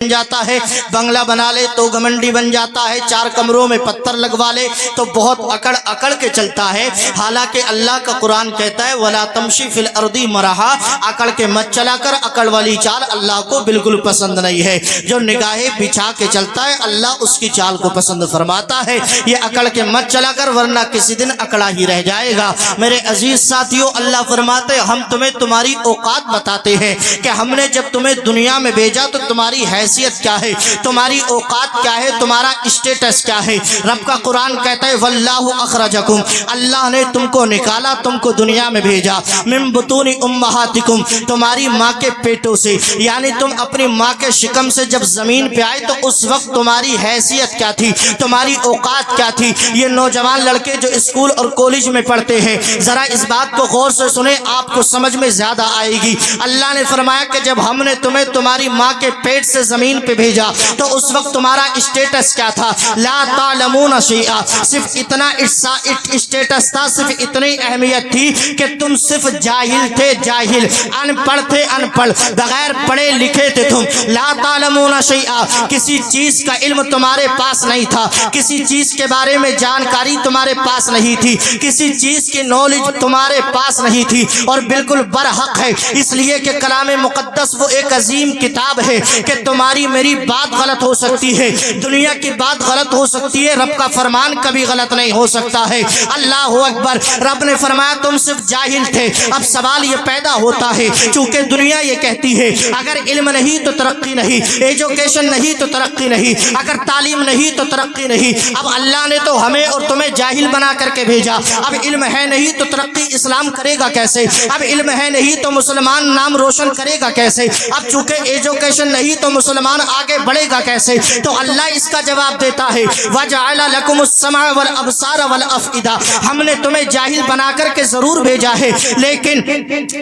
जाता है, बंगला बना ले तो घमंडी बन जाता है, 4 कमरों में पत्थर लगवा ले तो बहुत अकड़ अकड़ के चलता है। हालांकि अल्लाह का कुरान कहता है वला तमशी फिल अर्दी मरहा, अकड़ के मत चला कर, अकड़ वाली चाल अल्लाह को बिल्कुल पसंद नहीं है। जो निगाहें बिछा के चलता है अल्लाह उसकी चाल को पसंद फरमाता है। ये अकड़ के मत चला कर वरना किसी दिन अकड़ा ही रह जाएगा। मेरे अजीज साथियों, अल्लाह फरमाते हम तुम्हें तुम्हारी औकात बताते हैं कि हमने जब तुम्हें दुनिया में भेजा तो तुम्हारी हैसियत क्या है, तुम्हारी औकात क्या है, तुम्हारा स्टेटस क्या है। रब का कुरान कहता है वल्लाहु अखरजकुम, अल्लाह ने तुमको निकाला, तुमको दुनिया में भेजा, मिन बुतूनी उम्महातिकुम, तुम्हारी माँ के पेटों से, यानी तुम अपनी माँ के शिकम से जब जमीन पे आए तो उस वक्त तुम्हारी हैसियत क्या थी, तुम्हारी औकात क्या थी। ये नौजवान लड़के जो स्कूल और कॉलेज में पढ़ते हैं जरा इस बात को गौर से सुने, आपको समझ में ज्यादा आएगी। अल्लाह ने फरमाया कि जब हमने तुम्हें तुम्हारी माँ के पेट से जमीन पे भेजा तो उस वक्त तुम्हारा स्टेटस क्या था, ला तालमून शैआ, सिर्फ इतना स्टेटस था, सिर्फ इतनी अहमियत थी कि तुम सिर्फ जाहिल थे, जाहिल, अनपढ़ थे, अनपढ़, बगैर पढ़े लिखे थे तुम। ला तालमून शैआ, किसी चीज का इल्म तुम्हारे पास नहीं था, किसी चीज के बारे में जानकारी तुम्हारे पास नहीं थी, किसी चीज की नॉलेज तुम्हारे पास नहीं थी। और बिल्कुल बरहक है, इसलिए कि कलाम मुकद्दस वो एक अजीम किताब है कि तुम्हारी मेरी बात गलत हो सकती है, दुनिया की बात गलत हो सकती है, रब का फरमान कभी गलत नहीं हो सकता है। अल्लाह अकबर। रब ने फरमाया तुम सिर्फ जाहिल थे। अब सवाल ये पैदा होता है, चूंकि दुनिया ये कहती है अगर इल्म नहीं तो तरक्की नहीं, एजुकेशन नहीं तो तरक्की नहीं, अगर तालीम नहीं तो तरक्की नहीं। अब अल्लाह ने तो हमें और तुम्हें जाहिल बना करके भेजा, अब इल्म है नहीं तो तरक्की इस्लाम करेगा कैसे, अब इल्म है नहीं तो मुसलमान नाम रोशन करेगा कैसे, अब चूंकि एजुकेशन नहीं तो मुसलमान आगे बढ़ेगा कैसे। तो अल्लाह इसका जवाब देता है वजअल लकुमुस समा वल अबसार वल अफइदा, हमने तुम्हें जाहिल बना करके जरूर भेजा है, लेकिन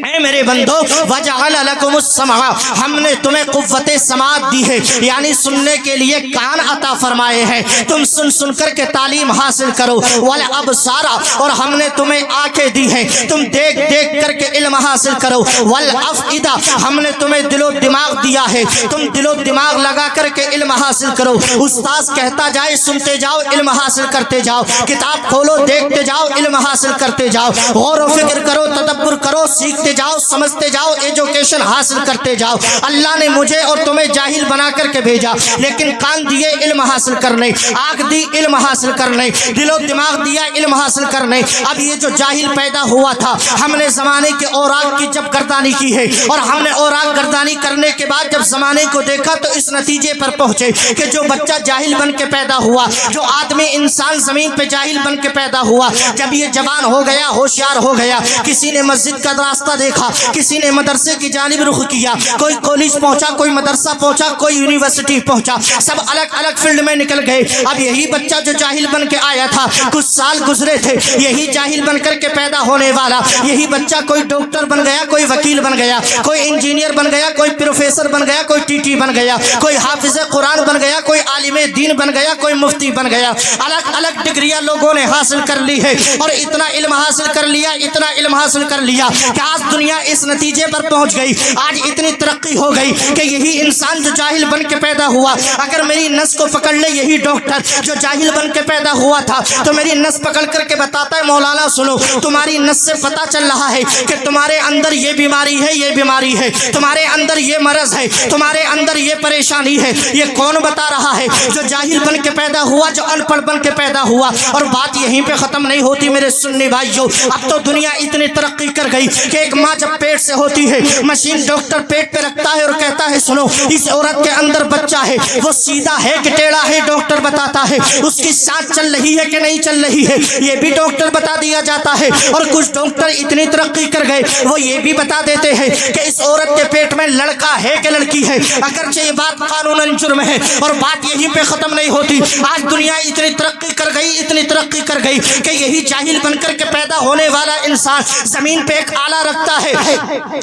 ऐ मेरे बंदो वजअल लकुमुस समा, हमने तुम्हें कुव्वते समाअत दी है, यानी सुनने के लिए कान अता फरमाए हैं, तुम सुन सुन करके तालीम हासिल करो। वल अबसारा, और हमने तुम्हें आंखें दी है, तुम देख देख करके इल्म हासिल करो। वल अफइदा, हमने तुम्हें दिलो दिमाग दिया है, तुम दिलो दिमाग लगा करके इल्म हासिल करो। उस्ताद कहता जाए सुनते जाओ, इल्म हासिल करते जाओ, किताब खोलो देखते जाओ, इल्म हासिल करते जाओ, गौर व फिक्र करो, तदब्बुर करो, सीखते जाओ, समझते जाओ, एजुकेशन हासिल करते जाओ। अल्लाह ने मुझे और तुम्हें जाहिल बना करके भेजा, लेकिन कान दिए इल्म हासिल करने, आँख दी इल्म हासिल करने, दिलो दिमाग दिया इल्म हासिल करने। अब ये जो जाहिल पैदा हुआ था, हमने जमाने के औराक की जब गर्दानी की है, और हमने औराक गर्दानी करने के बाद जब जमाने को देखा तो इस नतीजे पर पहुंचे कि जो बच्चा जाहिल बन के पैदा हुआ, जो आदमी इंसान जमीन पे जाहिल बन के पैदा हुआ, जब ये जवान हो गया, होशियार हो गया, किसी ने मस्जिद का रास्ता देखा, किसी ने मदरसे की जानिब रुख किया, कोई कॉलेज पहुंचा, कोई मदरसा पहुंचा, कोई यूनिवर्सिटी पहुंचा, सब अलग अलग फील्ड में निकल गए। अब यही बच्चा जो जाहिल बन के आया था, कुछ साल गुजरे थे, यही जाहिल बन करके पैदा होने वाला यही बच्चा कोई डॉक्टर बन गया, कोई वकील बन गया, कोई इंजीनियर बन गया, कोई प्रोफेसर बन गया, कोई टीटी बन गया, कोई हाफिज कुरान बन गया, कोई आलिम दीन बन गया, कोई मुफ्ती बन गया। अलग अलग डिग्रियां लोगों ने हासिल कर ली है, और इतना इल्म हासिल कर लिया, इतना इल्म हासिल कर लिया कि आज दुनिया इस नतीजे पर पहुंच गई, आज इतनी तरक्की हो गई कि यही इंसान जो जाहिल बन के पैदा हुआ, अगर मेरी नस को पकड़ ले, यही डॉक्टर जो जाहिल बन के पैदा हुआ था, तो मेरी नस पकड़ करके बताता है मौलाना सुनो, तुम्हारी नस से पता चल रहा है कि तुम्हारे अंदर ये बीमारी है, ये बीमारी है, तुम्हारे अंदर ये मरज है, तुम्हारे अंदर ये परेशानी है। ये कौन बता रहा है? जो जाहिल बन के पैदा हुआ, जो अनपढ़ बन के पैदा हुआ। और बात यहीं पे खत्म नहीं होती मेरे सुन्नी भाइयों, अब तो दुनिया इतनी तरक्की कर गई कि एक माँ जब पेट से होती है, मशीन डॉक्टर पेट पे रखता है और कहता है सुनो इस औरत के अंदर बच्चा है, वो सीधा है कि टेढ़ा है डॉक्टर बताता है, उसकी सांस चल रही है कि नहीं चल रही है ये भी डॉक्टर बता दिया जाता है। और कुछ डॉक्टर इतनी तरक्की कर गए वो ये भी बता देते हैं कि इस औरत के पेट में लड़का है कि लड़की है, अगरचे ये बात कानूनन जुर्म है। और बात यहीं पे खत्म नहीं होती, आज दुनिया इतनी तरक्की कर गई, इतनी तरक्की कर गई कि यही जाहिल बनकर के पैदा होने वाला इंसान जमीन पे एक आला रखता है,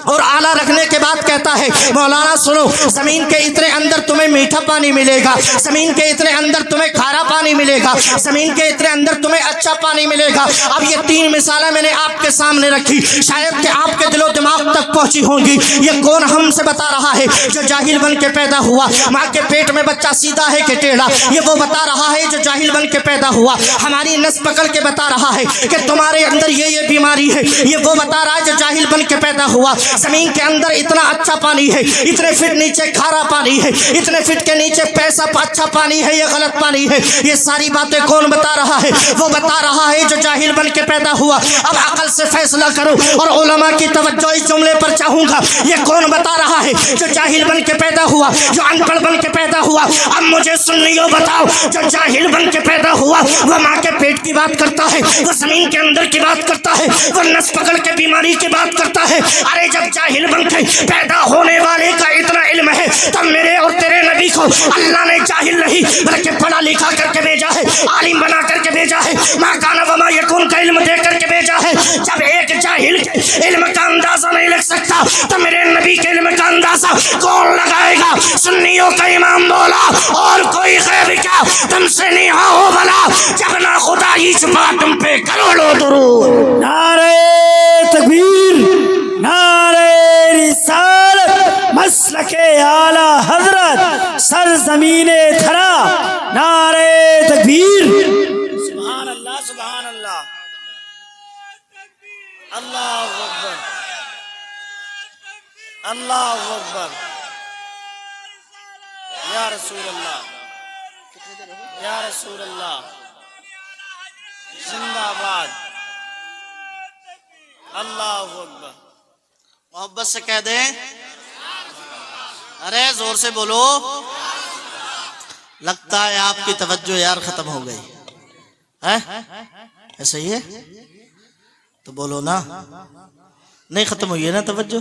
और आला रखने के बाद कहता है मौलाना सुनो जमीन के इतने अंदर तुम्हें मीठा पानी मिलेगा, जमीन के इतने अंदर तुम्हें खारा पानी मिलेगा, जमीन के इतने अंदर तुम्हें अच्छा पानी मिलेगा। अब ये 3 मिसालें मैंने आपके सामने रखी, शायद कि आपके दिलो दिमाग तक पहुंची होंगी। ये कौन हमसे बता रहा है? जो जाहिल बन के پیدا ہوا، ماں کے پیٹ میں بچہ سیدھا ہے کہ ٹیڑھا، یہ وہ بتا رہا ہے جو جاہل بن کے پیدا ہوا، ہماری نس پکڑ کے بتا رہا ہے کہ تمہارے اندر یہ بیماری ہے، یہ وہ بتا رہا ہے جو جاہل بن کے پیدا ہوا، زمین کے اندر اتنا اچھا پانی ہے، اتنے فٹ نیچے کھارا پانی ہے، اتنے فٹ کے نیچے پیسہ اچھا پانی ہے، یہ غلط پانی ہے، یہ ساری باتیں کون بتا رہا ہے؟ وہ بتا رہا ہے جو جاہل بن کے پیدا ہوا۔ اب عقل سے فیصلہ کرو اور علماء کی توجہ اس جملے پر چاہوں گا، یہ کون بتا رہا ہے جو جاہل بن کے پیدا ہوا، جو ان پڑھ بن کے پیدا ہوا؟ اب مجھے سنیو بتاؤ، جو جاہل بن کے پیدا ہوا وہ ماں کے پیٹ کی بات کرتا ہے، وہ زمین کے اندر کی بات کرتا ہے، وہ نس پکڑ کے بیماری کی بات کرتا ہے۔ ارے جب جاہل بن کے پیدا ہونے والے کا اتنا علم ہے، تب میرے اور تیرے نبی کو اللہ نے جاہل نہیں بلکہ پڑھا لکھا کر کے بھیجا ہے، عالم بنا کر کے بھیجا ہے، ما کان وما یکون کا علم دے کر کے بھیجا ہے۔ جب ایک جاہل کے علم کا اندازہ نہیں لگ سکتا تو میرے نبی کے علم کا اندازہ کون لگائے گا؟ سنیوں کا امام بولا، اور کوئی غیب کیا تم سے نہیں ہو بھلا، جب نہ خدائی چھپا تم پہ کروڑوں درود۔ نعرہ تکبیر، نعرہ رسالت، مسلک اعلی حضرت، سرزمین تھرا، نعرہ تکبیر۔ سبحان اللہ، سبحان اللہ، اللہ اکبر، اللہ اکبر، یا رسول اللہ، یا رسول اللہ، زندہ باد، اللہ اکبر۔ محبت سے کہہ دیں، ارے زور سے بولو، لگتا ہے آپ کی توجہ یار ختم ہو گئی ہے، ایسا ہی ہے تو بولو نا، نہیں ختم ہوئی ہے نا توجہ؟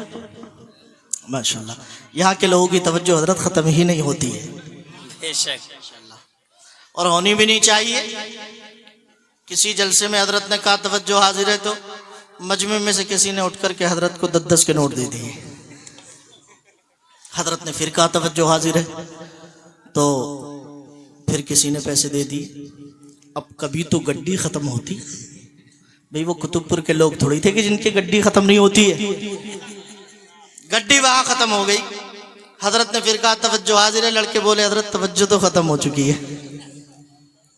ماشاءاللہ، یہاں کے لوگوں کی توجہ حضرت ختم ہی نہیں ہوتی ہے، بے شک، اور ہونی بھی نہیں چاہیے۔ کسی جلسے میں حضرت نے کہا توجہ حاضر ہے، تو مجمع میں سے کسی نے اٹھ کر کے حضرت کو 10 کے نوٹ دے دیے۔ حضرت نے پھر کہا توجہ حاضر ہے، تو پھر کسی نے پیسے دے دیے۔ اب کبھی تو گڈی ختم ہوتی، بھئی وہ قطب پور کے لوگ تھوڑی تھے کہ جن کی گڈی ختم نہیں ہوتی ہے، گڈی وہاں ختم ہو گئی۔ حضرت نے پھر کہا توجہ حاضر ہے، لڑکے بولے حضرت توجہ تو ختم ہو چکی ہے۔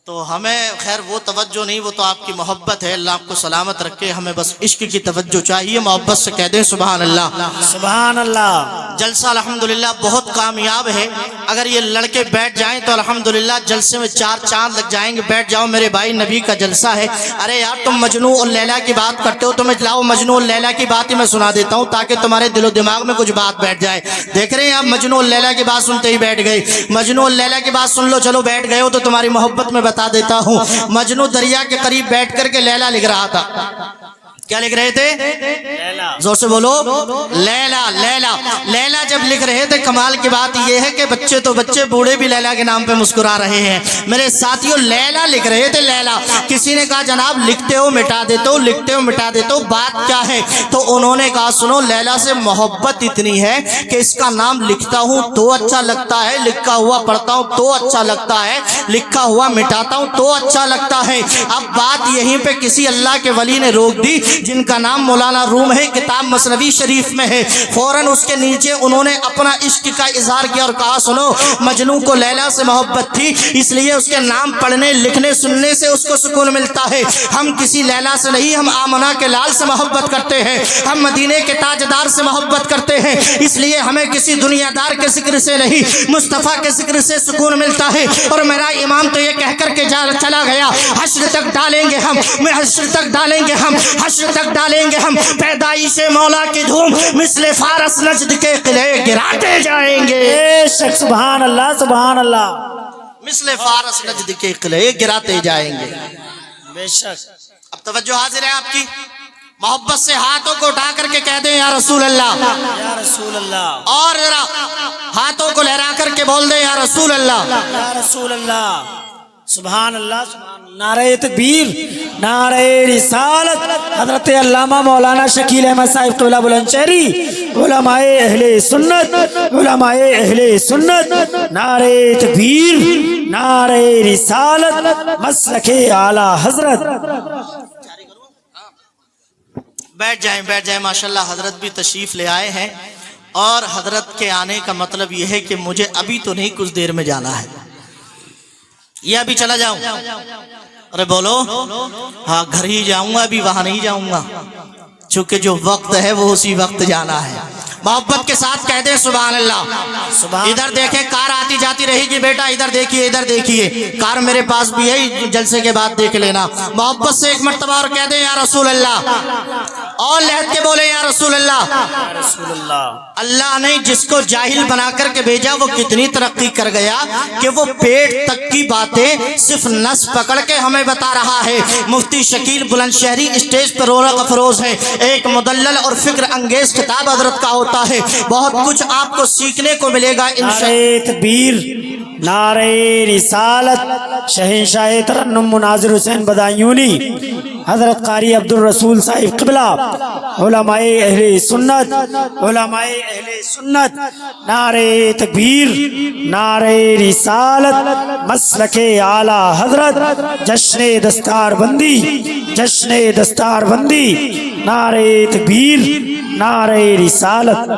تو ہمیں خیر وہ توجہ نہیں، وہ تو آپ کی محبت ہے، اللہ آپ کو سلامت رکھے، ہمیں بس عشق کی توجہ چاہیے۔ محبت سے کہہ دیں سبحان اللہ، سبحان اللہ۔ جلسہ الحمدللہ بہت کامیاب ہے، اگر یہ لڑکے بیٹھ جائیں تو الحمدللہ جلسے میں 4 چاند لگ جائیں گے۔ بیٹھ جاؤ میرے بھائی، نبی کا جلسہ ہے۔ ارے یار تم مجنو اور لیلا کی بات کرتے ہو، تمہیں لاؤ مجنو اور لیلا کی بات ہی میں سنا دیتا ہوں تاکہ تمہارے دل و دماغ میں کچھ بات بیٹھ جائے۔ دیکھ رہے ہیں آپ مجنو اور لیلا کی بات سنتے ہی بیٹھ گئے۔ مجنو اور لیلا کی بات سن لو، چلو بیٹھ گئے ہو تو تمہاری محبت میں بتا دیتا ہوں۔ مجنو دریا کے قریب بیٹھ کر کے لیلا لکھ رہا تھا۔ کیا لکھ رہے تھے؟ زور سے بولو، لیلا۔ لیلا لیلا جب لکھ رہے تھے، کمال کی بات یہ ہے کہ بچے تو بچے، بوڑھے بھی لیلا کے نام پہ مسکرا رہے ہیں۔ میرے ساتھیوں لیلا لکھ رہے تھے، لیلا۔ کسی نے کہا جناب لکھتے ہو مٹا دیتے ہو، لکھتے ہو مٹا دیتے ہو، بات کیا ہے؟ تو انہوں نے کہا سنو، لیلا سے محبت اتنی ہے کہ اس کا نام لکھتا ہوں تو اچھا لگتا ہے، لکھا ہوا پڑھتا ہوں تو اچھا لگتا ہے، لکھا ہوا مٹاتا ہوں تو اچھا لگتا ہے۔ اب بات یہیں پہ کسی اللہ کے ولی نے روک دی جن کا نام مولانا روم ہے، کتاب مثنوی شریف میں ہے۔ فوراً اس کے نیچے انہوں نے اپنا عشق کا اظہار کیا اور کہا سنو، مجنوں کو لیلا سے محبت تھی، اس لیے اس کے نام پڑھنے لکھنے سننے سے اس کو سکون ملتا ہے۔ ہم کسی لیلا سے نہیں، ہم آمنہ کے لال سے محبت کرتے ہیں، ہم مدینے کے تاجدار سے محبت کرتے ہیں، اس لیے ہمیں کسی دنیا دار کے ذکر سے نہیں، مصطفیٰ کے ذکر سے سکون ملتا ہے۔ اور میرا امام تو یہ کہہ کر کے چلا گیا، حشر تک ڈالیں گے ہم، حشر تک ڈالیں گے ہم، حشر تک ڈالیں گے ہم، پیدائش مولا کی دھوم مثل فارس نجد کے قلعے گراتے جائیں گے۔ بے شک، سبحان اللہ، سبحان اللہ، مثل فارس نجد کے قلعے گراتے جائیں گے۔ بے شک۔ اب توجہ حاضر ہے آپ کی، محبت سے ہاتھوں کو اٹھا کر کے کہہ دیں یا رسول اللہ، یا رسول اللہ، اور ذرا ہاتھوں کو لہرا کر کے بول دیں یا رسول اللہ، یا رسول اللہ، سبحان اللہ، سبحان اللہ۔ نعرہ تکبیر، نعرہ رسالت، حضرت علامہ مولانا شکیل احمد صاحب قبلہ بلند شہری، علماء اہل سنت، علماء اہل سنت، نعرہ تکبیر، نعرہ رسالت، مسلک اعلی حضرت۔ بیٹھ جائیں بیٹھ جائیں، ماشاءاللہ حضرت بھی تشریف لے آئے ہیں اور حضرت کے آنے کا مطلب یہ ہے کہ مجھے ابھی تو نہیں، کچھ دیر میں جانا ہے، یا ابھی چلا جاؤں؟ ارے بولو، ہاں گھر ہی جاؤں گا، ابھی وہاں نہیں جاؤں گا، چونکہ جو وقت ہے وہ اسی وقت جانا ہے۔ محبت کے ساتھ کہہ دیں سبحان اللہ۔ ادھر دیکھیں کار آتی جاتی رہے گی، بیٹا ادھر دیکھیے، ادھر دیکھیے، کار میرے پاس بھی ہے، جلسے کے بعد دیکھ لینا۔ محبت سے ایک مرتبہ اور کہہ دیں یا رسول اللہ، اور لہد کے بولے یا رسول اللہ۔ اللہ نے جس کو جاہل بنا کر کے بھیجا وہ کتنی ترقی کر گیا کہ وہ پیٹ تک کی باتیں صرف نس پکڑ کے ہمیں بتا رہا ہے۔ مفتی شکیل بلند شہری اسٹیج پر رونق افروز ہے، ایک مدلل اور فکر انگیز کتاب حضرت کا ہوتا ہے، بہت کچھ آپ کو سیکھنے کو ملے گا انشاءاللہ۔ نعرہ تکبیر، نعرہ رسالت، شہنشاہ ترنم مناظر حسین بدایونی حضرت قاری عبد الرسول صاحب قبلہ، علماء اہل سنت، علماء اہل سنت، نعرہ تکبیر، نعرہ رسالت، مسلک اعلی حضرت، جشن دستار بندی، جشن دستار بندی، نعرہ تکبیر، نعرہ رسالت۔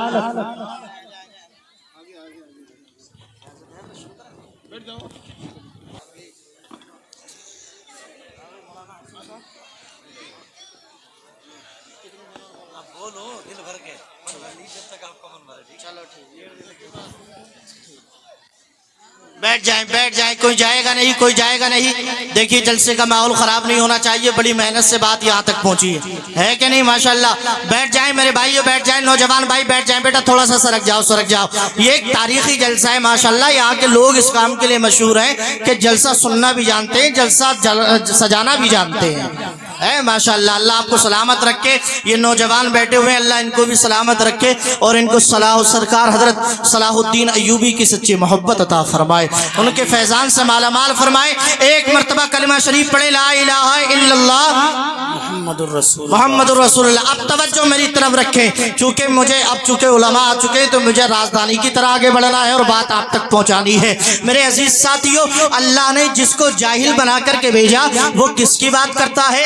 بیٹھ جائیں، کوئی جائے گا نہیں، کوئی جائے گا نہیں۔ دیکھیے جلسے کا ماحول خراب نہیں ہونا چاہیے، بڑی محنت سے بات یہاں تک پہنچی ہے کہ نہیں؟ ماشاءاللہ بیٹھ جائیں میرے بھائیو، بیٹھ جائیں، نوجوان بھائی بیٹھ جائیں، بیٹا تھوڑا سا سرک جاؤ، سرک جاؤ۔ یہ ایک تاریخی جلسہ ہے ماشاءاللہ، یہاں کے لوگ اس کام کے لیے مشہور ہیں کہ جلسہ سننا بھی جانتے ہیں، جلسہ سجانا بھی جانتے ہیں، ماشاءاللہ۔ اللہ آپ کو سلامت رکھے، یہ نوجوان بیٹھے ہوئے ہیں، اللہ ان کو بھی سلامت رکھے اور ان کو صلاح سرکار حضرت صلاح الدین ایوبی کی سچی محبت عطا فرمائے، ان کے فیضان سے مالا مال فرمائے۔ ایک مرتبہ کلمہ شریف پڑھے، لا الہ الا اللہ محمد الرسول اللہ۔ اب توجہ میری طرف رکھیں، چونکہ علماء آ چکے تو مجھے رازدانی کی طرح آگے بڑھنا ہے اور بات آپ تک پہنچانی ہے۔ میرے عزیز ساتھیو، اللہ نے جس کو جاہل بنا کر کے بھیجا وہ کس کی بات کرتا ہے؟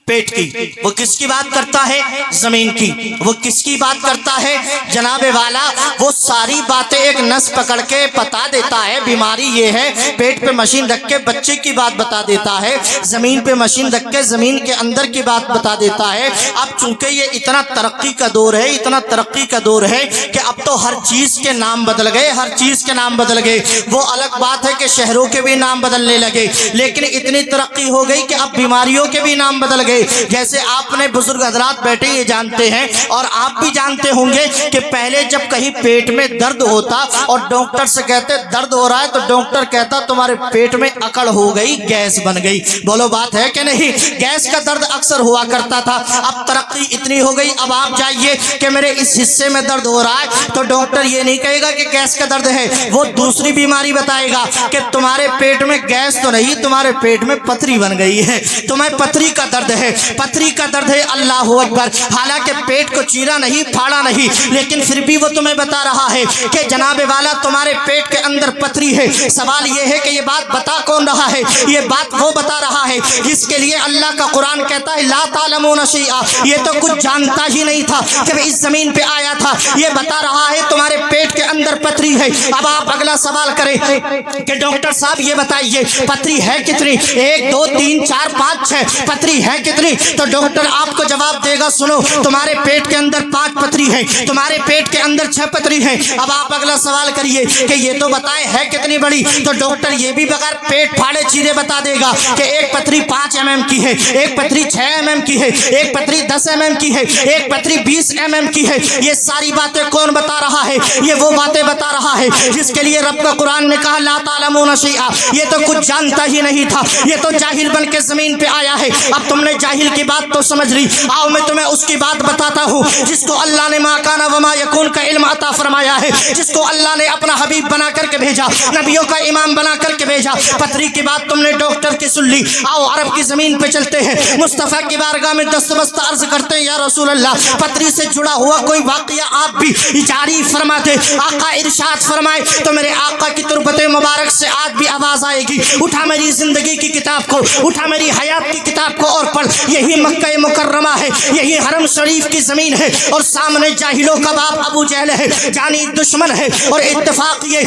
پیٹ کی۔ وہ کس کی بات کرتا ہے؟ زمین کی۔ وہ کس کی بات کرتا ہے؟ جناب والا وہ ساری باتیں ایک نس پکڑ کے بتا دیتا ہے، بیماری یہ ہے، پیٹ پہ مشین رکھ کے بچے کی بات بتا دیتا ہے، زمین پہ مشین رکھ کے زمین کے اندر کی بات بتا دیتا ہے۔ اب چونکہ یہ اتنا ترقی کا دور ہے، اتنا ترقی کا دور ہے کہ اب تو ہر چیز کے نام بدل گئے، ہر چیز کے نام بدل گئے۔ وہ الگ بات ہے کہ شہروں کے بھی نام بدلنے لگے، لیکن اتنی ترقی ہو گئی کہ اب بیماریوں کے بھی نام بدل گئے۔ جیسے آپ نے بزرگ حضرات بیٹھے یہ جانتے ہیں اور آپ بھی جانتے ہوں گے کہ پہلے جب کہیں پیٹ میں درد ہوتا اور ڈاکٹر سے کہتے درد ہو رہا ہے تو ڈاکٹر کہتا تمہارے پیٹ میں اکڑ ہو گئی، گیس بن گئی۔ بولو بات ہے کہ نہیں؟ گیس کا درد اکثر ہوا کرتا تھا۔ اب ترقی اتنی ہو گئی، اب آپ جائیے کہ میرے اس حصے میں درد ہو رہا ہے تو ڈاکٹر یہ نہیں کہے گا کہ گیس کا درد ہے، وہ دوسری بیماری بتائے گا کہ تمہارے پیٹ میں گیس تو نہیں، تمہارے پیٹ میں پتھری بن گئی ہے، تمہیں پتھری کا درد ہے، پتھری کا درد ہے۔ اللہ اکبر۔ حالانکہ پیٹ کو چیرا نہیں، پھاڑا نہیں، لیکن پھر بھی وہ تمہیں بتا رہا ہے کہ جناب والا تمہارے پیٹ کے اندر پتھری ہے۔ سوال یہ ہے کہ یہ بات بتا کون رہا ہے؟ یہ بات وہ بتا رہا ہے جس کے لیے اللہ کا قرآن کہتا ہے لا تعلمون شیئا، یہ تو کچھ جانتا ہی نہیں تھا جب اس زمین پہ آیا تھا، یہ بتا رہا ہے تمہارے پیٹ کے اندر پتھری ہے۔ اب آپ اگلا سوال کریں کہ ڈاکٹر صاحب یہ بتائیے پتھری ہے کتنی؟ 1 2 3 4 5 6 پتھری ہے کتنی؟ تو ڈاکٹر آپ کو جواب دے گا سنو تمہارے پیٹ کے اندر 5 پتھری ہے، تمہارے پیٹ کے اندر 6 پتھری ہے۔ اب آپ اگلا سوال کریے کہ یہ تو بتائیں ہے کتنی بڑی؟ تو ڈاکٹر یہ بھی بغیر پیٹ پھاڑے چیرے بتا دے گا کہ ایک پتھری 5 mm کی ہے، ایک پتھری 6 mm کی ہے، ایک پتھری 10 mm کی ہے، ایک پتھری 20 mm کی ہے۔ یہ ساری باتیں کون بتا رہا ہے؟ یہ وہ باتیں بتا رہا ہے جس کے لیے رب کا قرآن نے کہا لا تعلمون شیئا، یہ تو کچھ جانتا ہی نہیں تھا، یہ تو جاہل بن کے زمین پہ آیا ہے۔ اب تم نے جاہل کی بات تو سمجھ لی، آؤ میں تمہیں اس کی بات بتاتا ہوں جس کو اللہ نے ما کان وما یکون کا علم عطا فرمایا ہے، جس کو اللہ نے اپنا حبیب بنا کر کے بھیجا، نبیوں کا امام بنا کر کے بھیجا۔ پتھری کی بات تم نے ڈاکٹر کی سن لی، آؤ عرب کی زمین پہ چلتے ہیں، مصطفیٰ کی بارگاہ میں دست عرض کرتے ہیں یا رسول اللہ پتھری سے جڑا ہوا کوئی واقعہ آپ بھی جاری فرما دے۔ آقا ارشاد فرمائے تو میرے آقا کی تربت مبارک سے آج بھی آواز آئے گی، اٹھا میری زندگی کی کتاب کو، اٹھا میری حیات کی کتاب کو اور پڑھ۔ यही मक्का मुकर्रमा है, यही हरम शरीफ की जमीन है, और सामने जाहिलों का बाप अबू जहल है, जानी दुश्मन है। और इत्तेफाक ये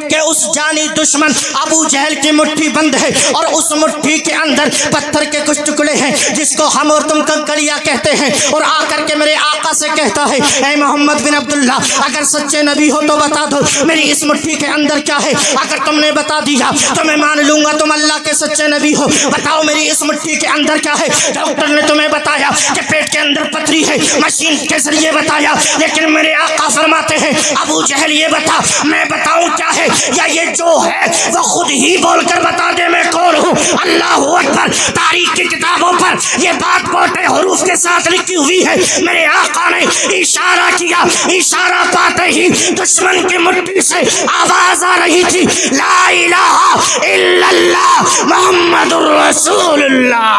कि उस जानी दुश्मन अबू जहल की मुट्ठी बंद है, और उस मुट्ठी के अंदर पत्थर के कुछ टुकड़े हैं जिसको हम और तुम कंकड़ियां कहते हैं। और आकर के मेरे आका से कहता है, ऐ मोहम्मद बिन अब्दुल्ला, अगर सच्चे नबी हो तो बता दो मेरी इस मुट्ठी के अंदर क्या है। अगर तुमने बता दिया तो मैं मान लूंगा तुम अल्लाह के सच्चे नबी हो। बताओ मेरी इस मुट्ठी के अंदर क्या है। डॉक्टर ने तुम्हें बताया कि पेट के अंदर पथरी है, मशीन के जरिए बताया, लेकिन मेरे आका फरमाते हैं, अबू जहल ये बता, मैं बताऊं क्या है, या ये जो है वो खुद ही बोलकर बता दे मैं कौन हूँ। अल्लाह अकबर। तारीख की किताबों पर ये बात मोटे हरूफ के साथ लिखी हुई है। मेरे आका ने इशारा किया, इशारा पाते ही दुश्मन की मुट्ठी से आवाज आ रही थी, ला इलाहा इल्लल्लाह मुहम्मदुर रसूलुल्लाह।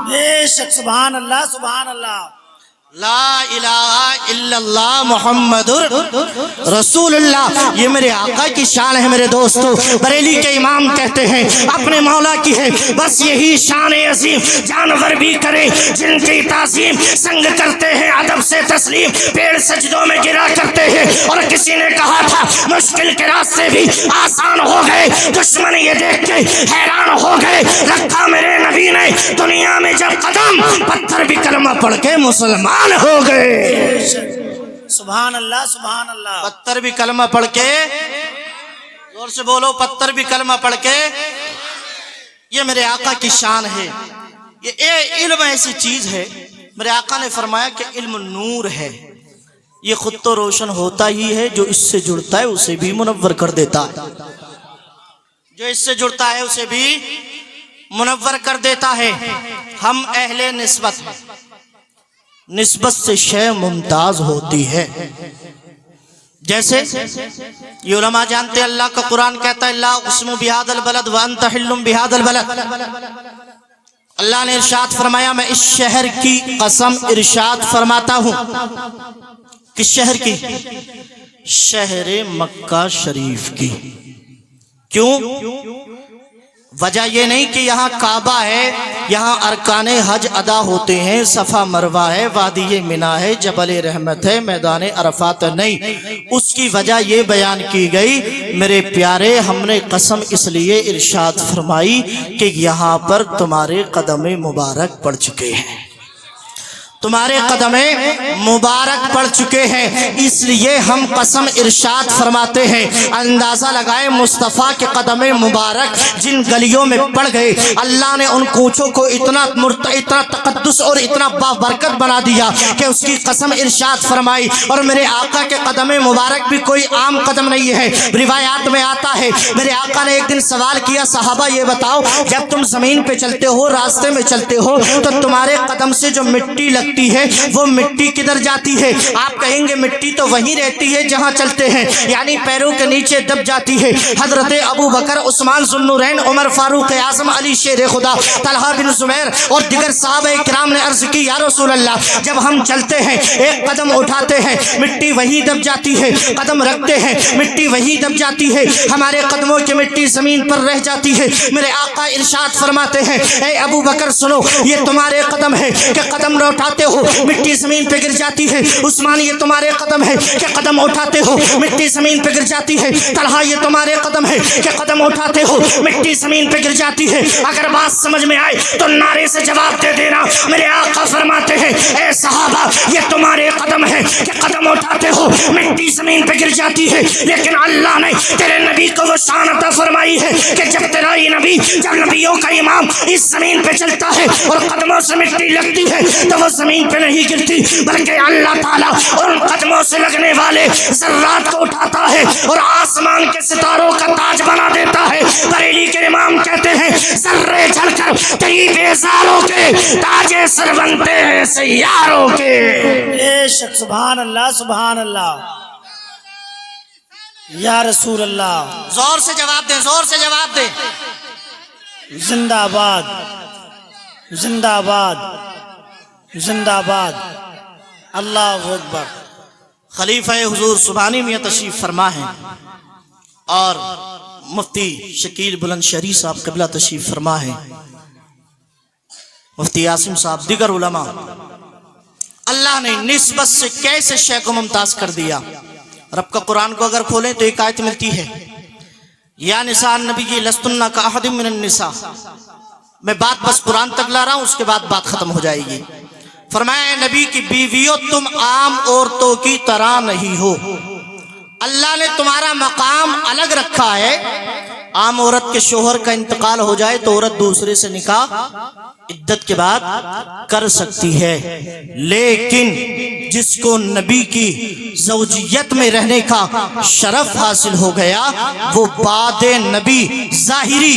बेशक सुभान अल्लाह, सुभान अल्लाह। ला इलाहा इल्लल्लाह मुहम्मदुर रसूलुल्लाह। ये मेरे आका की शान है मेरे दोस्तों। बरेली के इमाम कहते हैं अपने मौला की है बस यही शान अजीम। जानवर भी करे जिनकी ताजीम, संग करते हैं अदब से तस्लीम, पेड़ सजदों में गिरा करते हैं। और किसी ने कहा था मुश्किल के रास्ते भी आसान हो गए, दुश्मन ये देख के हैरान हो गए। रखा मेरे नबी ने दुनिया में जब कदम, पत्थर भी कलमा पढ़ के मुसलमान हो गए। सुभान अल्लाह, सुभान अल्लाह। पत्थर भी कलमा पढ़ के, जोर से बोलो, पत्थर भी कलमा पढ़ के। ये मेरे आका की शान है। ये इल्म ऐसी चीज है, मेरे आका ने फरमाया कि इल्म नूर है। ये खुद तो रोशन होता ही है, जो इससे जुड़ता है उसे भी मुनव्वर कर देता है। जो इससे जुड़ता है उसे भी मुनव्वर कर देता है। हम अहले निस्बत हैं, निस्बत से शय मुमताज होती है। जैसे ये उलमा जानते हैं, अल्लाह का कुरान कहता है, ला उक़्सिमु बिहादल बलद व अंत हिल्लुम बिहादल बलद। अल्लाह ने इरशाद फरमाया, मैं इस शहर की कसम इरशाद फरमाता हूं। किस शहर की? शहर मक्का शरीफ की। क्यों? वजह ये नहीं कि यहाँ काबा है, यहाँ अरकाने हज अदा होते हैं, सफ़ा मरवा है, वादी मिना है, जबल रहमत है, मैदान अरफात नहीं। उसकी वजह ये बयान की गई मेरे प्यारे, हमने कसम इसलिए इरशाद फरमाई कि यहाँ पर तुम्हारे कदम मुबारक पड़ चुके हैं, तुम्हारे कदमे मुबारक पड़ चुके हैं, इसलिए हम कसम इरशाद फरमाते हैं। अंदाजा लगाए मुस्तफ़ा के कदमे मुबारक जिन गलियों में पड़ गए, अल्लाह ने उन कूचों को इतना तकद्दुस और इतना बाबरकत बना दिया कि उसकी कसम इरशाद फरमाई। और मेरे आका के कदमे मुबारक भी कोई आम कदम नहीं है। रिवायात में आता है, मेरे आका ने एक दिन सवाल किया, सहाबा ये बताओ, जब तुम जमीन पे चलते हो, रास्ते में चलते हो, तो तुम्हारे कदम से जो मिट्टी लगती है वो मिट्टी किधर जाती है? आप कहेंगे मिट्टी तो वहीं रहती है जहां चलते हैं, यानी पैरों के नीचे दब जाती है। हजरत अबू बकर, उस्मान ज़ुन्नुरैन, उमर फारूक आज़म, अली शेर खुदा, तलहा बिन ज़ुबैर और दिगर सहाबा किराम ने अर्ज की, या रसूल अल्लाह, जब हम चलते हैं, एक कदम उठाते हैं, मिट्टी वहीं दब जाती है, कदम रखते हैं, मिट्टी वहीं दब जाती है, हमारे कदमों की मिट्टी जमीन पर रह जाती है। मेरे आका इरशाद फरमाते हैं, ए अबू बकर सुनो, ये तुम्हारे कदम है कि कदम न उठाते हो मिट्टी जमीन पे गिर जाती है। उस्मान, ये तुम्हारे कदम है कि कदम उठाते हो मिट्टी जमीन पे गिर जाती है। तलहा, ये तुम्हारे कदम है कि कदम उठाते हो मिट्टी जमीन पे गिर जाती है। अगर बात समझ में आए तो नारे से जवाब दे देना। मेरे आका फरमाते हैं, ए सहाबा, ये तुम्हारे कदम है कि कदम उठाते हो मिट्टी जमीन पे गिर जाती है, लेकिन अल्लाह ने तेरे नबी को वो शान अता फरमाई है कि जब तेरा ये नबी, जब नबियों का इमाम इस जमीन पे चलता है और कदमों से मिट्टी लगती है तो वो जमीन पे नहीं गिरती, बल्कि अल्लाह ताला उन कदमों से लगने वाले जर्रात को उठाता है और आसमान के सितारों का ताज बना देता है। बरेली के इमाम कहते हैं, जर्रे झलकर तेरी बेजारों के ताजे सर बनते हैं सैयारों के। बेशक सुभान अल्लाह, सुभान अल्लाह, या रसूल अल्लाह। जोर से जवाब दे, जोर से जवाब दे। जिंदाबाद, जिंदाबाद, जिंदाबाद, अल्लाह अकबर। खलीफा हुजूर सुभानी मियां तशरीफ फरमा है और मुफ्ती शकील बुलंदशहरी साहब क़िबला तशरीफ फरमा है। मुफ्ती आसिम साहब, दिगर उलमा, अल्लाह ने निस्बत से कैसे शय को मुमताज कर दिया। रब का कुरान को अगर खोलें तो एक आयत मिलती है, या निसा नबी की लस्तुन्ना का अहदिम मिनन निसा। मैं बात बस कुरान तक ला रहा हूं, उसके बाद बात खत्म हो जाएगी। फरमाया नबी की बीवियों तुम आम औरतों की तरह नहीं हो, अल्लाह ने तुम्हारा मकाम अलग रखा है। आम औरत के शोहर का इंतकाल हो जाए तो औरत दूसरे से निकाह इद्दत के बाद कर सकती है, लेकिन जिसको नबी की ज़ौजियत में रहने का शरफ हासिल हो गया वो बाद नबी ज़ाहिरी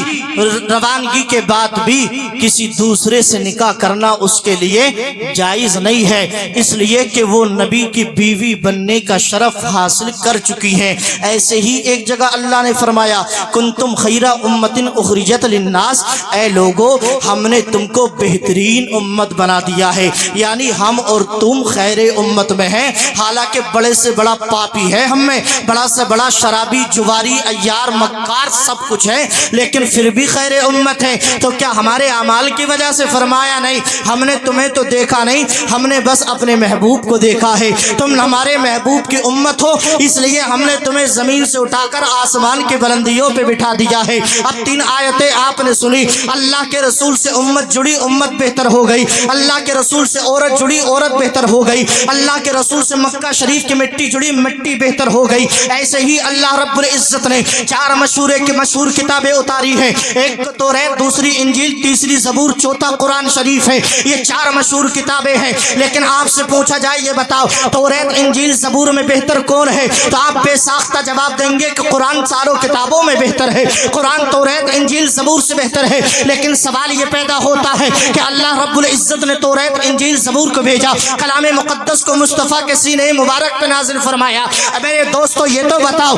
रवानगी के बाद भी किसी दूसरे से निकाह करना उसके लिए जायज़ नहीं है, इसलिए कि वो नबी की बीवी बनने का शरफ हासिल कर चुकी है। ऐसे ही एक जगह अल्लाह ने फरमाया कुंतुम खैरा उम्मतिन उखरिजत लिन्नास, ऐ लोगो हमने तुमको बेहतरीन उम्मत बना दिया है, यानी हम और तुम खैरे उम्मत में हैं। हालांकि बड़े से बड़ा पापी है हम में, बड़ा से बड़ा शराबी जुवारी अय्यार मक्कार सब कुछ है, लेकिन फिर भी खैरे उम्मत है। तो क्या हमारे अमाल की वजह से फरमाया नहीं हमने तुम्हें तो देखा नहीं, हमने बस अपने महबूब को देखा है, तुम हमारे महबूब की उम्मत हो इसलिए हमने तुम्हें जमीन से उठाकर आसमान की बुलंदियों पे बिठा दिया है। अब 3 आयतें आपने सुनी, अल्लाह के रसूल से उम्मत जुड़ी, उम्मत बेहतर हो गई, अल्लाह के रसूल से औरत जुड़ी, औरत बेहतर हो गई, अल्लाह के रसूल से मक्का शरीफ की मिट्टी जुड़ी, मिट्टी बेहतर हो गई। ऐसे ही अल्लाह रब्बुल इज्जत ने 4 मशहूर किताबें उतारी हैं, एक तौरात, दूसरी इंजील, तीसरी ज़बूर, चौथा कुरान शरीफ है। ये 4 मशहूर किताबें हैं, लेकिन आपसे पूछा जाए ये बताओ तौरात इंजील ज़बूर में बेहतर कौन है, तो आप बेसाख्ता जवाब देंगे कि कुरान सारों किताबों में बेहतर है, कुरान तौरात इंजील ज़बूर से बेहतर है। लेकिन सवाल ये पैदा होता है कि अल्लाह रब्बुल इज्जत ने तौरात इंजील ज़बूर को भेजा, कलाम मुक़द्दस को मुस्तफ़ा के सीने मुबारक पे नाज़िल फरमाया। मेरे दोस्तों ये तो बताओ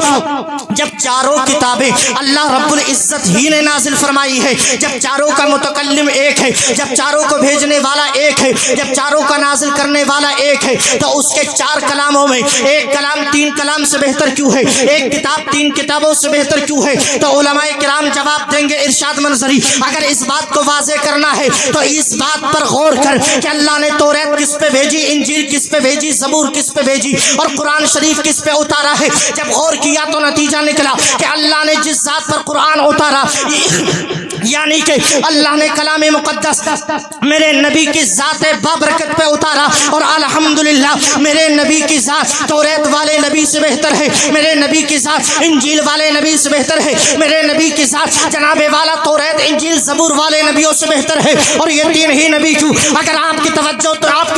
जब चारों किताबें अल्लाह रब्बुल इज्जत ही ने नाज़िल फरमाई है, जब चारों का मुतकल्लिम एक है, जब चारों को भेजने वाला एक है, जब चारों का नाज़िल करने वाला एक है, तो उसके 4 कलामों में एक कलाम 3 कलाम से बेहतर क्यों है, एक किताब 3 किताबों से बेहतर क्यों है? तो उलमाए किराम जवाब देंगे इरशाद मंजरी, अगर इस बात को वाज़े करना है तो इस बात पर गौर कर कि अल्लाह ने तौरात किस पे भेजी, इंजील किस पे भेजी, ज़बूर किस पे भेजी और कुरान शरीफ किस पे उतारा है। जब गौर किया तो नतीजा निकला कि अल्लाह ने जिस ज़ात पर कुरान उतारा यानी कि अल्लाह ने कलाम मुक़द्दस मेरे नबी की ज़ात बाबरकत पे उतारा, और अल्हम्दुलिल्लाह मेरे नबी की ज़ात तौरात वाले नबी से बेहतर है, मेरे नबी की ज़ात इंजील वाले नबी से बेहतर है, मेरे नबी की ज़ात जनाबे वाला तौरात इंजील ज़बूर वाले नबियों से बेहतर है। और ये 3 ही नबी क्यों? अगर आपकी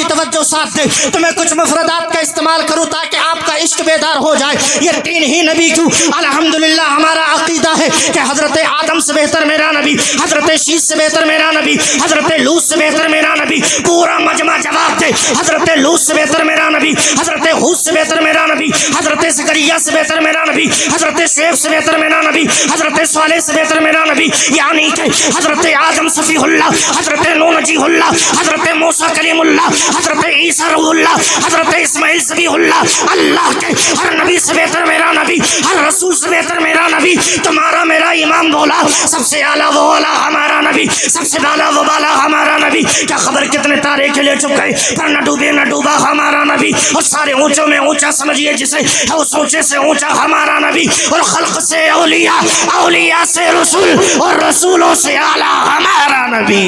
तवज्जो साथ दे तो मैं कुछ मुफरदात का इस्तेमाल करूँ ताकि आपका इश्क बेदार हो जाए। ये 3 ही नबी क्यों? अल्हम्दुलिल्लाह हमारा अकीदा है कि हज़रत आदम से बेहतर मेरा नबी, हज़रत शीश से बेहतर मेरा नबी, हज़रत लूत से बेहतर मेरा नबी। पूरा मजमा जवाब दे, हज़रत लूत से बेहतर मेरा नबी, हज़रत हूद से बेहतर मेरा नबी, हज़रत ज़करिया से बेहतर मेरा नबी, हज़रत शुएब से बेहतर मेरा नबी, हज़रत सालेह से बेहतर मेरा नबी, यानी कि हज़रत आदम सफ़ीहुल्लाह, हज़रत नूह नजीहुल्लाह, हज़रत मूसा कलीमुल्लाह, हज़रत ईसा रूहुल्लाह, हज़रत इस्माइल ज़बीहुल्लाह, अल्लाह के हर नबी से बेहतर मेरा नबी, हर रसूल से बेहतर मेरा नबी। तुम्हारा मेरा इमाम बोला सबसे आला वो आला हमारा नबी, सबसे बाला वो बाला हमारा नबी। क्या खबर कितने तारे के लिए चुप गए पर न डूबे न डूबा हमारा नबी, और सारे ऊंचों में ऊंचा समझिए जिसे है उस ऊंचे से ऊंचा हमारा नबी, और खल्क से औलिया, औलिया से रसूल, और रसूलों से आला हमारा नबी।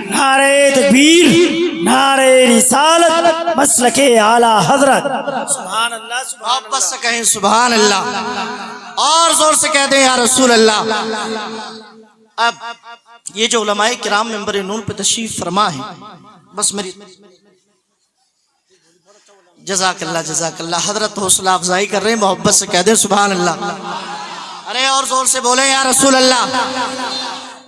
नारे तकबीर, नारे रिसालत, मसलके आला हजरत। सुभान अल्लाह, सुभान आप बस से कहें सुभान अल्लाह, और जोर से कह दें या रसूल अल्लाह। अब ये जो उलमाए किराम मेंबर नूर पे तशरीफ फरमा है, बस मेरी जज़ाकल्लाह हजरत हौसला अफजाई कर रहे हैं, मोहब्बत से कह दें सुभान अल्लाह। अरे और जोर से बोले या रसूल अल्लाह।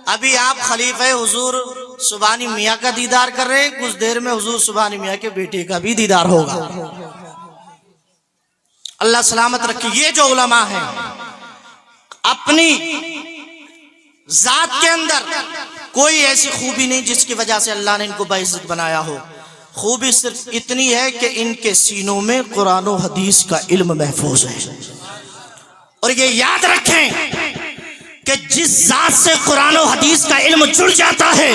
अभी आप खलीफे हुजूर सुबानी मियाँ का दीदार कर रहे हैं, कुछ देर में हुजूर सुबानी मियाँ के बेटे का भी दीदार होगा। अल्लाह सलामत रखे। ये जो उलमा है अपनी जात के अंदर कोई ऐसी खूबी नहीं जिसकी वजह से अल्लाह ने इनको बाइज्जत बनाया हो। खूबी सिर्फ इतनी है कि इनके सीनों में कुरान और हदीस का इल्म महफूज है। और ये याद रखें कि जिस ذات سے قرآن و حدیث کا علم جڑ جاتا ہے،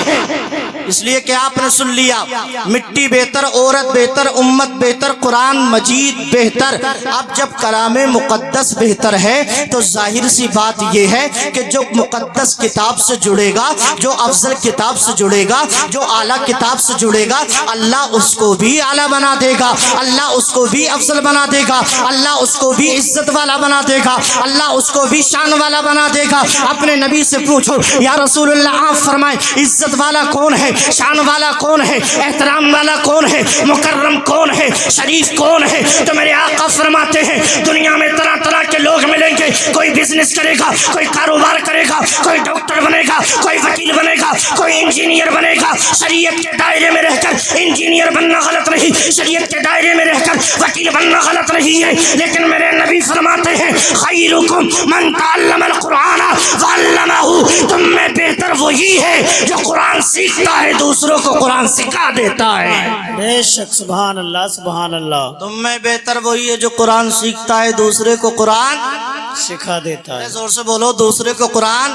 اس لیے کہ آپ نے سن لیا مٹی بہتر، عورت بہتر، امت بہتر، قرآن مجید بہتر۔ اب جب کلام مقدس بہتر ہے تو ظاہر سی بات یہ ہے کہ جو مقدس کتاب سے جڑے گا، جو افضل کتاب سے جڑے گا، جو اعلیٰ کتاب سے جڑے گا، اللہ اس کو بھی اعلیٰ بنا دے گا، اللہ اس کو بھی افضل بنا دے گا، اللہ اس کو بھی عزت والا بنا دے گا، اللہ اس کو بھی شان والا بنا دے گا۔ اپنے نبی سے پوچھو یا رسول اللہ، آپ فرمائیں عزت والا کون ہے، شان والا کون ہے، احترام والا کون ہے، مکرم کون ہے، شریف کون ہے؟ تو میرے آقا فرماتے ہیں دنیا میں طرح طرح کے لوگ ملیں گے، کوئی بزنس کرے گا، کوئی کاروبار کرے گا، کوئی ڈاکٹر بنے گا، کوئی وکیل بنے گا، کوئی انجینئر بنے گا۔ شریعت کے دائرے میں رہ کر انجینئر بننا غلط نہیں، شریعت کے دائرے میں رہ کر وکیل بننا غلط نہیں ہے، لیکن میرے نبی فرماتے ہیں خیرکم من تعلم القرآن وعلمہ، تم میں بہتر وہی ہے جو قرآن سیکھتا ہے، دوسروں کو قرآن سکھا دیتا ہے۔ بے شک، سبحان اللہ سبحان اللہ، تم میں بہتر وہی ہے جو قرآن سیکھتا ہے، دوسرے کو قرآن سکھا دیتا ہے۔ زور سے بولو، دوسرے کو قرآن۔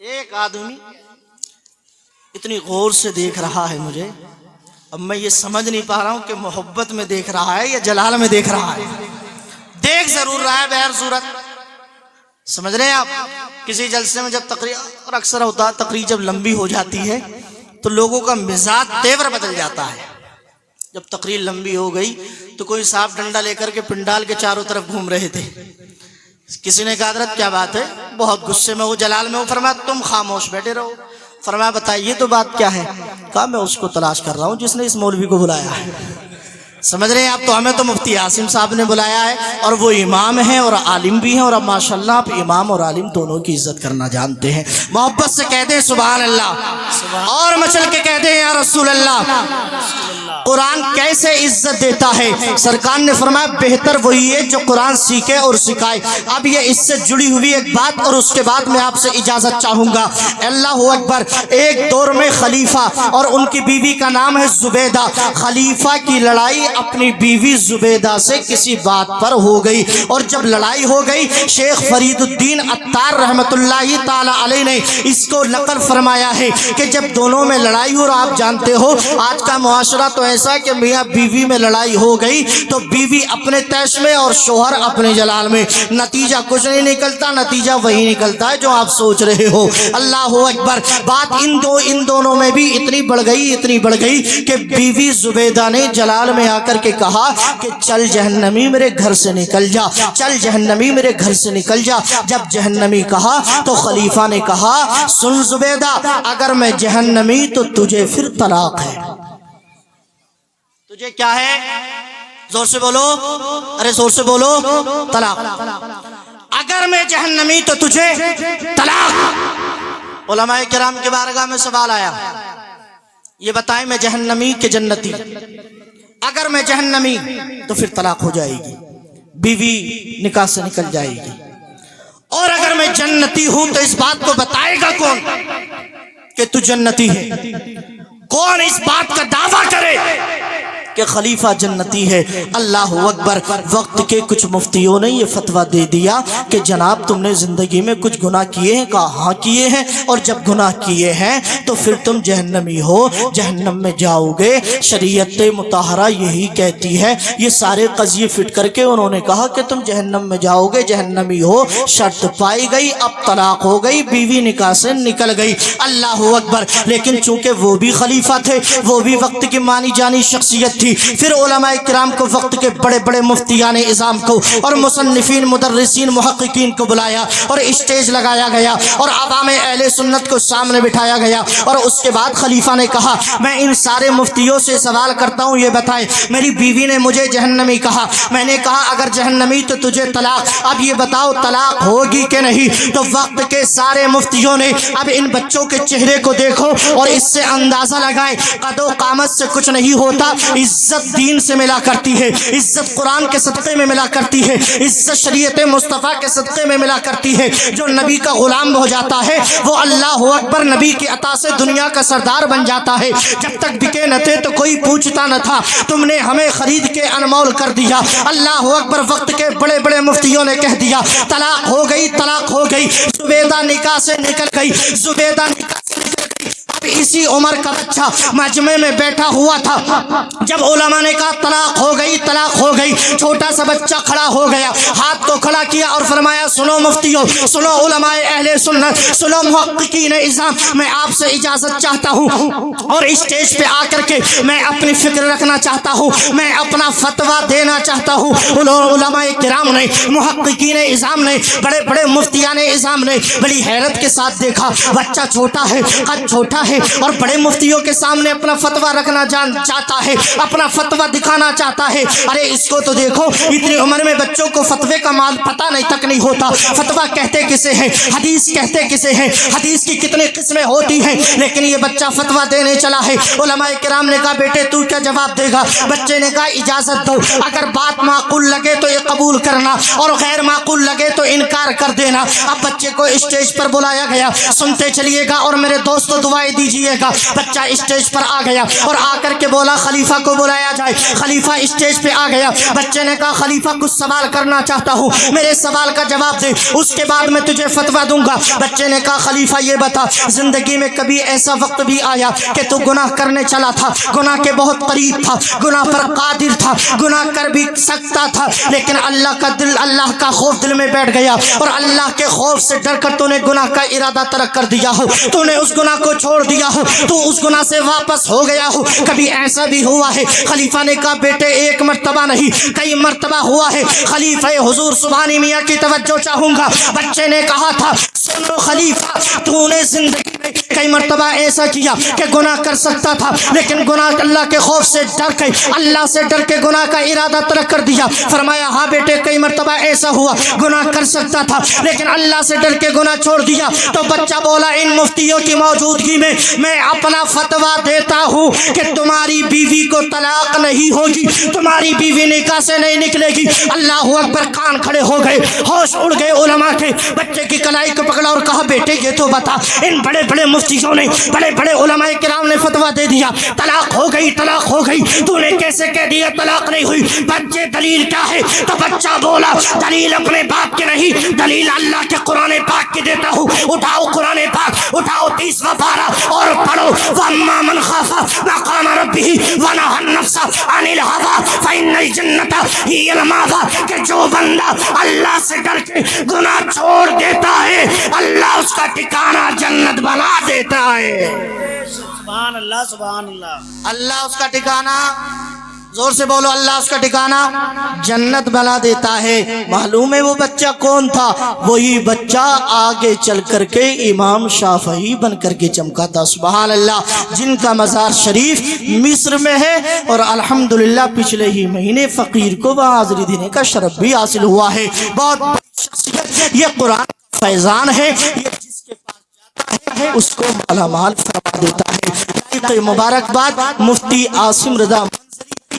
ایک آدمی اتنی غور سے دیکھ رہا ہے مجھے، اب میں یہ سمجھ نہیں پا رہا ہوں کہ محبت میں دیکھ رہا ہے یا جلال میں دیکھ رہا ہے۔ دیکھ ضرور رہا ہے بہر صورت، سمجھ رہے ہیں آپ؟ کسی جلسے میں جب تقریر، اور اکثر ہوتا ہے تقریر جب لمبی ہو جاتی ہے تو لوگوں کا مزاج تیور بدل جاتا ہے۔ جب تقریر لمبی ہو گئی تو کوئی صاحب ڈنڈا لے کر کے پنڈال کے چاروں طرف گھوم رہے تھے، کسی نے کہا حضرت کیا بات ہے، بہت غصے میں ہو، جلال میں ہو، فرمایا تم خاموش بیٹھے رہو۔ فرمایا بتائیے تو بات کیا ہے؟ کہا میں اس کو تلاش کر رہا ہوں جس نے اس مولوی کو بلایا ہے۔ سمجھ رہے ہیں آپ؟ تو ہمیں تو مفتی عاصم صاحب نے بلایا ہے، اور وہ امام ہیں اور عالم بھی ہیں، اور اب ماشاءاللہ آپ امام اور عالم دونوں کی عزت کرنا جانتے ہیں۔ محبت سے کہہ دیں سبحان اللہ، اور مچل کے کہہ دیں یا رسول اللہ۔ قرآن کیسے عزت دیتا ہے؟ سرکار نے فرمایا بہتر وہی ہے جو قرآن سیکھے اور سکھائے۔ اب یہ اس سے جڑی ہوئی ایک بات، اور اس کے بعد میں آپ سے اجازت چاہوں گا۔ اللہ اکبر۔ ایک دور میں خلیفہ اور ان کی بیوی کا نام ہے زبیدہ، خلیفہ کی لڑائی اپنی بیوی زبیدہ سے کسی بات پر ہو گئی، اور جب لڑائی ہو گئی شیخ فرید الدین عطار رحمت اللہ تعالی علیہ نے اس کو نقل فرمایا ہے کہ جب دونوں میں لڑائی ہو، اور آپ جانتے ہو آج کا معاشرہ تو ایسا ہے کہ میاں بیوی میں لڑائی ہو گئی تو بیوی اپنے تیش میں اور شوہر اپنے جلال میں، نتیجہ کچھ نہیں نکلتا، نتیجہ وہی نکلتا ہے جو آپ سوچ رہے ہو۔ اللہ اکبر۔ بات ان دونوں میں بھی اتنی بڑھ گئی کہ بیوی زبیدہ نے جلال میں آ کر کے کہا کہ چل جہنمی میرے گھر سے نکل جا، چل جہنمی میرے گھر سے نکل جا۔ جب جہنمی کہا تو خلیفہ نے کہا سن زبیدہ، اگر میں جہنمی تو تجھے پھر طلاق ہے۔ تجھے کیا ہے؟ زور سے بولو، ارے زور سے بولو، طلاق۔ اگر میں جہنمی تو تجھے طلاق۔ علماء کرام کے بارگاہ میں سوال آیا، یہ بتائیں میں جہنمی کہ جنتی؟ اگر میں جہنمی تو پھر طلاق ہو جائے گی، بیوی نکاح سے نکل جائے گی، اور اگر میں جنتی ہوں تو اس بات کو بتائے گا کون کہ تو جنتی ہے؟ کون اس بات کا دعویٰ کرے کہ خلیفہ جنتی ہے؟ اللہ اکبر۔ وقت کے کچھ مفتیوں نے یہ فتویٰ دے دیا کہ جناب تم نے زندگی میں کچھ گناہ کیے ہیں؟ کہا ہاں کیے ہیں، اور جب گناہ کیے ہیں تو پھر تم جہنمی ہو، جہنم میں جاؤ گے۔ شریعت مطہرہ یہی کہتی ہے۔ یہ سارے قضیے فٹ کر کے انہوں نے کہا کہ تم جہنم میں جاؤ گے، جہنمی ہو، شرط پائی گئی، اب طلاق ہو گئی، بیوی نکاح سے نکل گئی۔ اللہ اکبر۔ لیکن چونکہ وہ بھی خلیفہ تھے، وہ بھی وقت کی مانی جانی شخصیت تھی، پھر علماء کرام کو، وقت کے بڑے بڑے مفتیان اعظام کو اور مصنفین، مدرسین، محققین کو بلایا اور اسٹیج لگایا گیا اور عوام اہل سنت کو سامنے بٹھایا گیا، اور اس کے بعد خلیفہ نے کہا میں ان سارے مفتیوں سے سوال کرتا ہوں، یہ بتائیں میری بیوی نے مجھے جہنمی کہا، میں نے کہا اگر جہنمی تو تجھے طلاق، اب یہ بتاؤ طلاق ہوگی کہ نہیں؟ تو وقت کے سارے مفتیوں نے اب ان بچوں کے چہرے کو دیکھو اور اس سے اندازہ لگائیں، قد و قامت سے کچھ نہیں ہوتا، عزت دین سے ملا کرتی ہے، عزت قرآن کے صدقے میں ملا کرتی ہے، عزت شریعت مصطفیٰ کے صدقے میں ملا کرتی ہے۔ جو نبی کا غلام ہو جاتا ہے وہ اللہ اکبر نبی کی عطا سے دنیا کا سردار بن جاتا ہے۔ جب تک بکے نہ تھے تو کوئی پوچھتا نہ تھا، تم نے ہمیں خرید کے انمول کر دیا۔ اللہ اکبر۔ وقت کے بڑے بڑے مفتیوں نے کہہ دیا طلاق ہو گئی، طلاق ہو گئی۔ गई, जुबैदा निकाह से निकल गई, जुबैदा निकाह से निकल गई। अब इसी उम्र का बच्चा मजमे में बैठा हुआ था। जब उलमा ने कहा तलाक हो गई, तलाक हो गई, छोटा सा बच्चा खड़ा हो गया, हाथ को खड़ा किया और फरमाया सुनो मुफ्तियों, सुनो उलमाए अहले सुन्नत, सुनो मुहक्किकीन इस्लाम, मैं आपसे इजाजत चाहता हूँ और स्टेज पे आकर के मैं अपनी फिक्र रखना चाहता हूँ, मैं अपना फतवा देना चाहता हूँ। उलमाए किराम ने, मुहक्किकीन इस्लाम ने, बड़े बड़े मुफ्तियान इस्लाम ने बड़ी हैरत के साथ देखा, बच्चा छोटा है, कद छोटा है और बड़े मुफ्तियों के सामने अपना फतवा रखना चाहता है, अपना फतवा दिखाना चाहता है। अरे इसको तो देखो, इतनी उम्र में बच्चों को फतवे का माल पता नहीं तक नहीं होता, फतवा कहते किसे हैं, हदीस कहते किसे हैं, हदीस की कितनी किस्में होती हैं, लेकिन ये बच्चा फतवा देने चला है। उलमाए किराम ने कहा बेटे तू क्या जवाब देगा? बच्चे ने कहा इजाजत दो, अगर बात माकूल लगे तो ये कबूल करना और गैर माकूल लगे तो इनकार कर देना। अब बच्चे को स्टेज पर बुलाया गया, सुनते चलिएगा और मेरे दोस्तों दुआएं दीजिएगा। बच्चा स्टेज पर आ गया और आकर के बोला खलीफा को बुलाया जाए। खलीफा स्टेज पे आ गया। बच्चे ने कहा खलीफा कुछ सवाल करना चाहता हूँ, मेरे सवाल का जवाब दे, उसके बाद मैं तुझे फतवा दूंगा। बच्चे ने कहा खलीफा ये बता, जिंदगी में कभी ऐसा वक्त भी आया कि तू गुनाह करने चला था, गुनाह के बहुत करीब था, गुनाह पर कादिर था, गुनाह कर भी सकता था, लेकिन अल्लाह का खौफ दिल में बैठ गया और अल्लाह के खौफ से डर कर तूने गुनाह का इरादा तर्क कर दिया हो, तूने उस गुनाह को छोड़ दिया हो, तू उस गुनाह से वापस हो गया हो। कभी ऐसा भी हुआ है? खलीफा ने कहा बेटे एक मर्तबा नहीं कई मर्तबा हुआ है। खलीफा हुजूर सुभानी मियाँ की तवज्जो चाहूंगा। बच्चे ने कहा था सुनो खलीफा, तूने जिंदगी में कई मर्तबा ऐसा किया कि गुनाह कर सकता था, लेकिन गुनाह अल्लाह के खौफ से डर के, अल्लाह से डर के गुनाह का इरादा तर्क कर दिया। फरमाया हाँ बेटे कई मर्तबा ऐसा हुआ, गुनाह कर सकता था लेकिन अल्लाह से डर के गुनाह छोड़ दिया। तो बच्चा बोला इन मुफ्तियों की मौजूदगी में मैं अपना फतवा देता हूँ कि तुम्हारी बीवी को तलाक नहीं होगी, तुम्हारी बीवी निकाह से नहीं निकलेगी। अल्लाह अकबर, कान खड़े हो गए, होश उड़ गए उलमा के। बच्चे की कलाई को पकड़ा और कहा बेटे ये तो बता, इन बड़े बड़े मुफ्तियों ने, बड़े बड़े उलमाए किराम ने फतवा दे दिया तलाक हो गई, तलाक हो गई, तूने कैसे कह दिया तलाक नहीं हुई? बच्चे दलील क्या है? तो बच्चा बोला दलील अपने बाप की नहीं, दलील अल्लाह के कुरान पाक की देता हूँ। उठाओ कुरान पाक, उठाओ 30वां पारा और पढ़ो वम्मा मन खाफा मकाम रब्बिही व नहा नफ्सा अनिल हवा फइन्नल जन्नता हियल मावा। कि जो बंदा अल्लाह से डर के गुनाह छोड़ देता है, अल्लाह उसका ठिकाना जन्नत बना देता है। सुभान अल्लाह, सुभान अल्लाह। अल्लाह उसका ठिकाना, जोर से बोलो, अल्लाह उसका ठिकाना जन्नत बना देता है। मालूम है वो बच्चा कौन था? वही बच्चा आगे चल करके इमाम शाफई बन करके चमका था। सुभान अल्लाह, जिनका मज़ार शरीफ मिस्र में है और अल्हम्दुलिल्लाह पिछले ही महीने फकीर को वहाँ हाज़िरी देने का शरफ भी हासिल हुआ है। बहुत बड़ी शख्सियत, ये कुरान का फैजान है, ये जिसके पास जाता है उसको मालामाल फरमा देता है। मुबारकबाद मुफ्ती आसिम रज़ा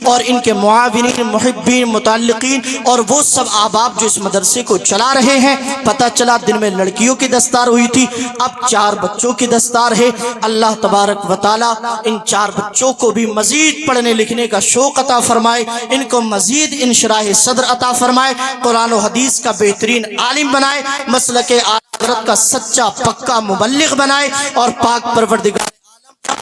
और इनके मुआविनीन, मुहिब्बीन, मुताल्लिकीन और वो सब आबाब जो इस मदरसे को चला रहे हैं। पता चला दिन में लड़कियों की दस्तार हुई थी, अब 4 बच्चों की दस्तार है। अल्लाह तबारक व तआला इन 4 बच्चों को भी मजीद पढ़ने लिखने का शौक़ अता फरमाए, इनको मजीद इंशराह सद्र अता फरमाए, कुरान और हदीस का बेहतरीन आलिम बनाए, मसलके आखिरत का सच्चा पक्का मुबल्लिग बनाए और पाक परवरदिगार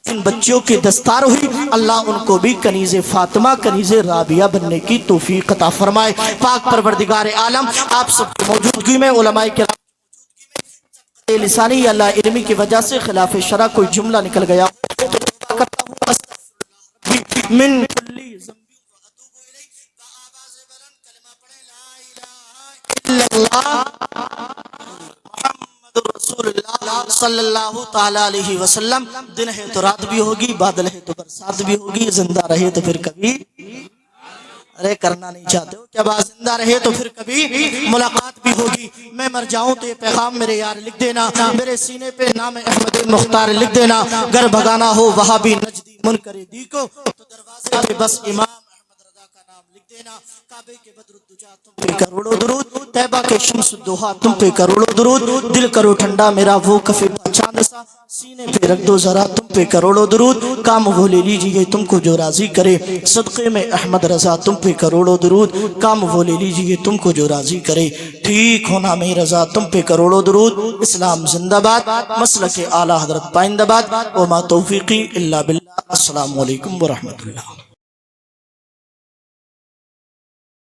इन बच्चों की दस्तार हुई, अल्लाह उनको भी कनीज़े फातिमा, कनीज़े राबिया बनने की तौफीक अता फरमाए। पाक परवरदिगार आलम आप सबकी मौजूदगी में, उलमाए किराम लिसानी अल्लाह इल्मी की वजह से खिलाफ शरा कोई जुमला निकल गया तो करता हूँ मिन कुल्ली ज़ंबी व अतूबु इलैह, आवाज़ बुलंद कलमा पढ़े ला इलाहा इल्लल्लाह रसूलुल्लाह सल्लल्लाहु ताला अलैहि वसल्लम। दिन है तो रात भी होगी, बादल है तो बरसात भी होगी, जिंदा रहे तो फिर कभी, अरे करना नहीं चाहते हो क्या बात, जिंदा रहे तो फिर कभी मुलाकात भी होगी। मैं मर जाऊं तो ये पैगाम मेरे यार लिख देना, मेरे सीने पे नाम अहमद मुख्तार लिख देना। घर भगाना हो वहाँ भी नजदी मुनकरे दी को तो दरवाजे पे बस इमाम अहमद रजा का नाम लिख देना। کعبے کے بدر الدجا تم پہ کروڑوں درود، طیبہ کے شمس الدوحا تم پہ کروڑوں درود، دل کرو ٹھنڈا میرا وہ کفے چاند سا، سینے پہ رکھ دو ذرا تم پہ کروڑوں درود، کام وہ لے لیجئے تم کو جو راضی کرے، صدقے میں احمد رضا تم پہ کروڑوں درود، کام وہ لے لیجئے تم کو جو راضی کرے، ٹھیک ہونا میں رضا تم پہ کروڑوں درود، اسلام زندہ باد، مسلک اعلیٰ حضرت پائندہ باد، وما توفیقی الا باللہ، السلام علیکم ورحمۃ اللہ۔